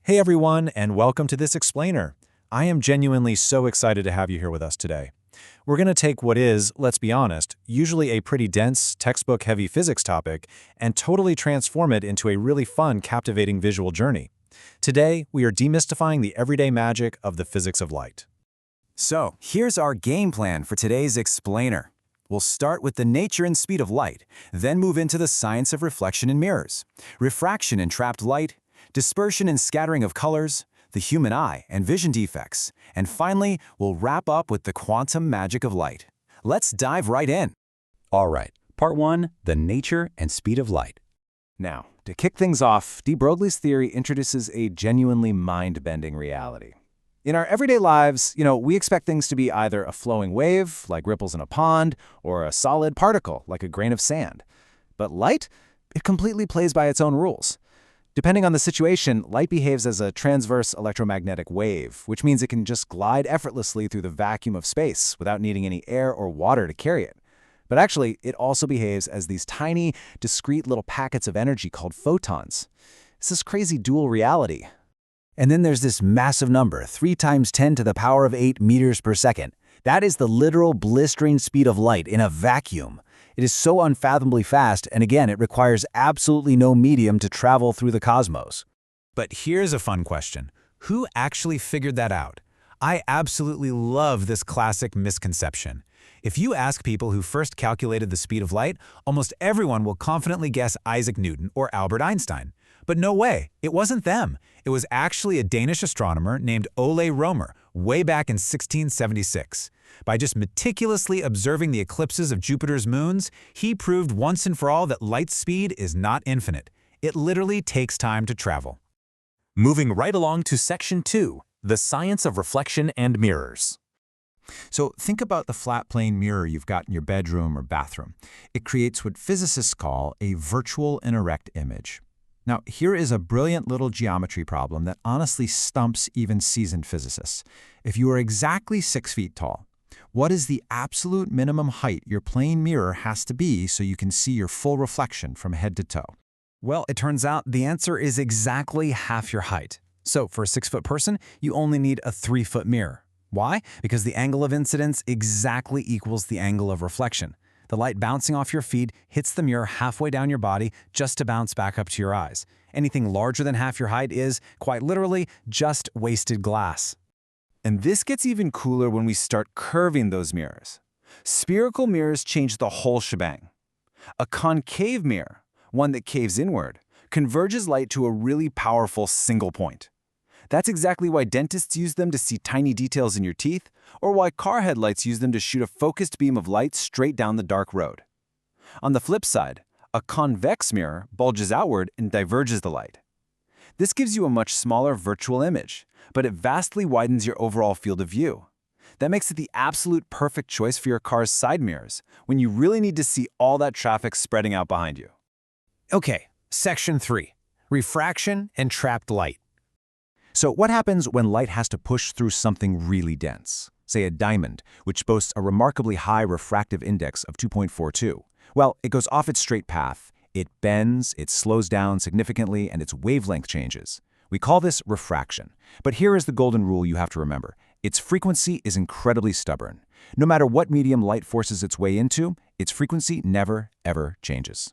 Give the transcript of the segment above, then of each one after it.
Hey everyone, and welcome to this explainer. I am genuinely so excited to have you here with us today. We're going to take what is, let's be honest, usually a pretty dense, textbook-heavy physics topic and totally transform it into a really fun, captivating visual journey. Today, we are demystifying the everyday magic of the physics of light. So, here's our game plan for today's explainer. We'll start with the nature and speed of light, then move into the science of reflection in mirrors, refraction and trapped light, dispersion and scattering of colors, the human eye and vision defects, and finally, we'll wrap up with the quantum magic of light. Let's dive right in. All right, part 1, the nature and speed of light. Now, to kick things off, de Broglie's theory introduces a genuinely mind-bending reality. In our everyday lives, we expect things to be either a flowing wave, like ripples in a pond, or a solid particle, like a grain of sand. But light? It completely plays by its own rules. Depending on the situation, light behaves as a transverse electromagnetic wave, which means it can just glide effortlessly through the vacuum of space without needing any air or water to carry it. But actually, it also behaves as these tiny, discrete little packets of energy called photons. It's this crazy dual reality. And then there's this massive number, 3 × 10⁸ meters per second. That is the literal blistering speed of light in a vacuum. It is so unfathomably fast, and again, it requires absolutely no medium to travel through the cosmos. But here's a fun question. Who actually figured that out? I absolutely love this classic misconception. If you ask people who first calculated the speed of light, almost everyone will confidently guess Isaac Newton or Albert Einstein. But no way, it wasn't them. It was actually a Danish astronomer named Ole Romer, way back in 1676. By just meticulously observing the eclipses of Jupiter's moons, he proved once and for all that light's speed is not infinite. It literally takes time to travel. Moving right along to section 2, the science of reflection and mirrors. So think about the flat plane mirror you've got in your bedroom or bathroom. It creates what physicists call a virtual indirect image. Now, here is a brilliant little geometry problem that honestly stumps even seasoned physicists. If you are exactly 6 feet tall, what is the absolute minimum height your plane mirror has to be so you can see your full reflection from head to toe? Well, it turns out the answer is exactly half your height. So for a 6-foot person, you only need a 3-foot mirror. Why? Because the angle of incidence exactly equals the angle of reflection. The light bouncing off your feet hits the mirror halfway down your body just to bounce back up to your eyes. Anything larger than half your height is, quite literally, just wasted glass. And this gets even cooler when we start curving those mirrors. Spherical mirrors change the whole shebang. A concave mirror, one that caves inward, converges light to a really powerful single point. That's exactly why dentists use them to see tiny details in your teeth, or why car headlights use them to shoot a focused beam of light straight down the dark road. On the flip side, a convex mirror bulges outward and diverges the light. This gives you a much smaller virtual image, but it vastly widens your overall field of view. That makes it the absolute perfect choice for your car's side mirrors, when you really need to see all that traffic spreading out behind you. Okay, section 3, refraction and trapped light. So what happens when light has to push through something really dense? Say a diamond, which boasts a remarkably high refractive index of 2.42. Well, it goes off its straight path. It bends, it slows down significantly, and its wavelength changes. We call this refraction. But here is the golden rule you have to remember. Its frequency is incredibly stubborn. No matter what medium light forces its way into, its frequency never, ever changes.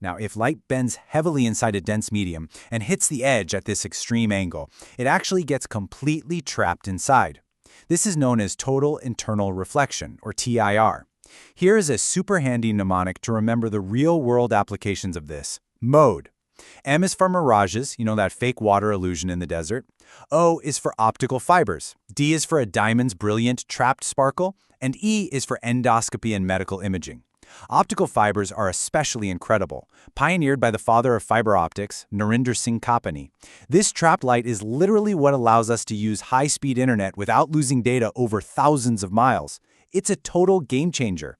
Now, if light bends heavily inside a dense medium and hits the edge at this extreme angle, it actually gets completely trapped inside. This is known as total internal reflection, or TIR. Here is a super handy mnemonic to remember the real-world applications of this. MODE. M is for mirages, that fake water illusion in the desert. O is for optical fibers. D is for a diamond's brilliant trapped sparkle. And E is for endoscopy and medical imaging. Optical fibers are especially incredible, pioneered by the father of fiber optics, Narinder Singh Kapani. This trapped light is literally what allows us to use high-speed internet without losing data over thousands of miles. It's a total game changer.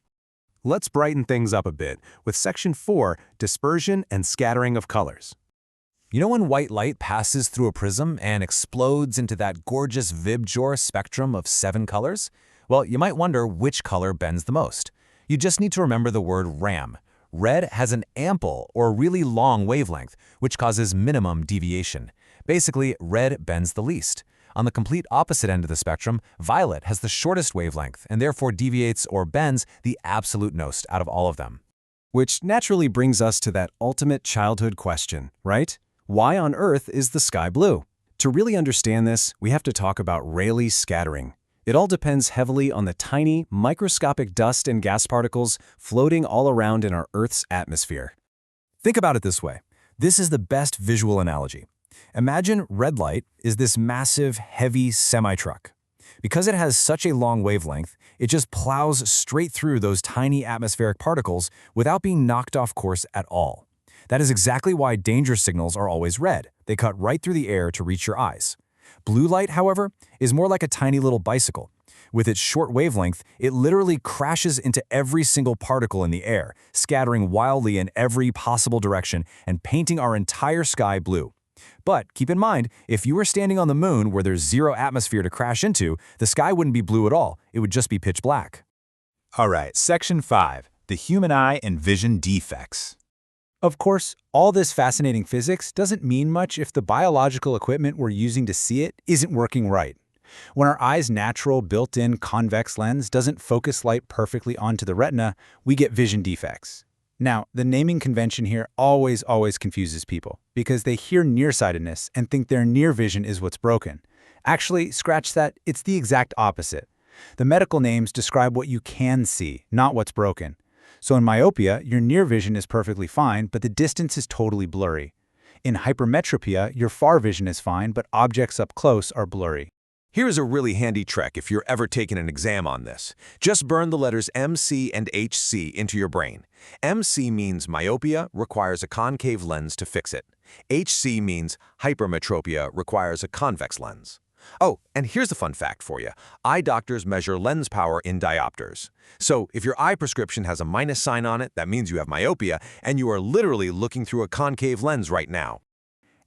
Let's brighten things up a bit with section 4, dispersion and scattering of colors. You know when white light passes through a prism and explodes into that gorgeous VibJor spectrum of 7 colors? Well, you might wonder which color bends the most. You just need to remember the word RAM. Red has an ample or really long wavelength, which causes minimum deviation. Basically, red bends the least. On the complete opposite end of the spectrum, violet has the shortest wavelength and therefore deviates or bends the absolute most out of all of them. Which naturally brings us to that ultimate childhood question, right? Why on earth is the sky blue? To really understand this, we have to talk about Rayleigh scattering. It all depends heavily on the tiny, microscopic dust and gas particles floating all around in our Earth's atmosphere. Think about it this way. This is the best visual analogy. Imagine red light is this massive, heavy semi-truck. Because it has such a long wavelength, it just plows straight through those tiny atmospheric particles without being knocked off course at all. That is exactly why danger signals are always red. They cut right through the air to reach your eyes. Blue light, however, is more like a tiny little bicycle. With its short wavelength, it literally crashes into every single particle in the air, scattering wildly in every possible direction and painting our entire sky blue. But keep in mind, if you were standing on the moon where there's zero atmosphere to crash into, the sky wouldn't be blue at all. It would just be pitch black. All right, Section 5, the human eye and vision defects. Of course, all this fascinating physics doesn't mean much if the biological equipment we're using to see it isn't working right. When our eye's natural, built-in convex lens doesn't focus light perfectly onto the retina, we get vision defects. Now, the naming convention here always confuses people because they hear nearsightedness and think their near vision is what's broken. Actually, scratch that, it's the exact opposite. The medical names describe what you can see, not what's broken. So in myopia, your near vision is perfectly fine, but the distance is totally blurry. In hypermetropia, your far vision is fine, but objects up close are blurry. Here's a really handy trick if you're ever taking an exam on this. Just burn the letters MC and HC into your brain. MC means myopia, requires a concave lens to fix it. HC means hypermetropia, requires a convex lens. Oh, and here's a fun fact for you. Eye doctors measure lens power in diopters. So if your eye prescription has a minus sign on it, that means you have myopia, and you are literally looking through a concave lens right now.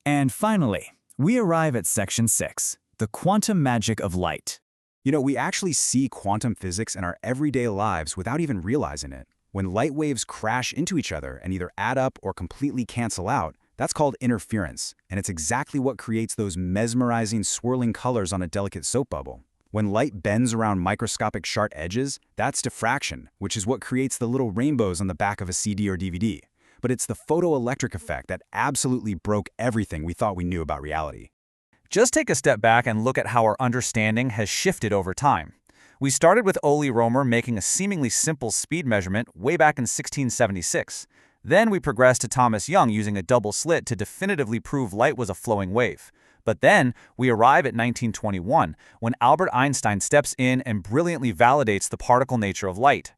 And finally, we arrive at Section 6. The quantum magic of light. You know, we actually see quantum physics in our everyday lives without even realizing it. When light waves crash into each other and either add up or completely cancel out, that's called interference, and it's exactly what creates those mesmerizing swirling colors on a delicate soap bubble. When light bends around microscopic sharp edges, that's diffraction, which is what creates the little rainbows on the back of a CD or DVD. But it's the photoelectric effect that absolutely broke everything we thought we knew about reality. Just take a step back and look at how our understanding has shifted over time. We started with Ole Romer making a seemingly simple speed measurement way back in 1676. Then we progressed to Thomas Young using a double slit to definitively prove light was a flowing wave. But then we arrive at 1921, when Albert Einstein steps in and brilliantly validates the particle nature of light.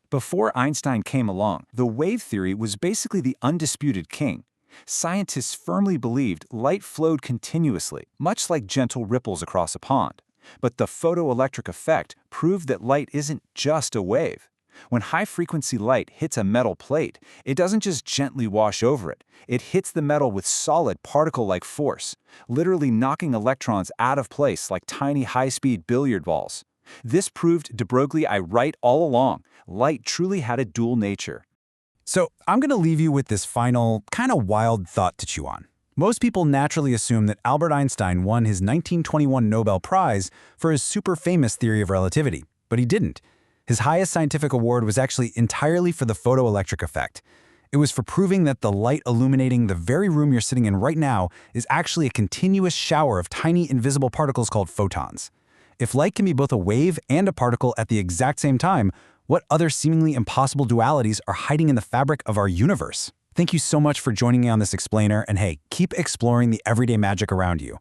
Before Einstein came along, the wave theory was basically the undisputed king. Scientists firmly believed light flowed continuously, much like gentle ripples across a pond. But the photoelectric effect proved that light isn't just a wave. When high-frequency light hits a metal plate, it doesn't just gently wash over it. It hits the metal with solid particle-like force, literally knocking electrons out of place like tiny high-speed billiard balls. This proved de Broglie I right all along. Light truly had a dual nature. So I'm going to leave you with this final, kind of wild thought to chew on. Most people naturally assume that Albert Einstein won his 1921 Nobel Prize for his super famous theory of relativity, but he didn't. His highest scientific award was actually entirely for the photoelectric effect. It was for proving that the light illuminating the very room you're sitting in right now is actually a continuous shower of tiny invisible particles called photons. If light can be both a wave and a particle at the exact same time, what other seemingly impossible dualities are hiding in the fabric of our universe? Thank you so much for joining me on this explainer, and hey, keep exploring the everyday magic around you.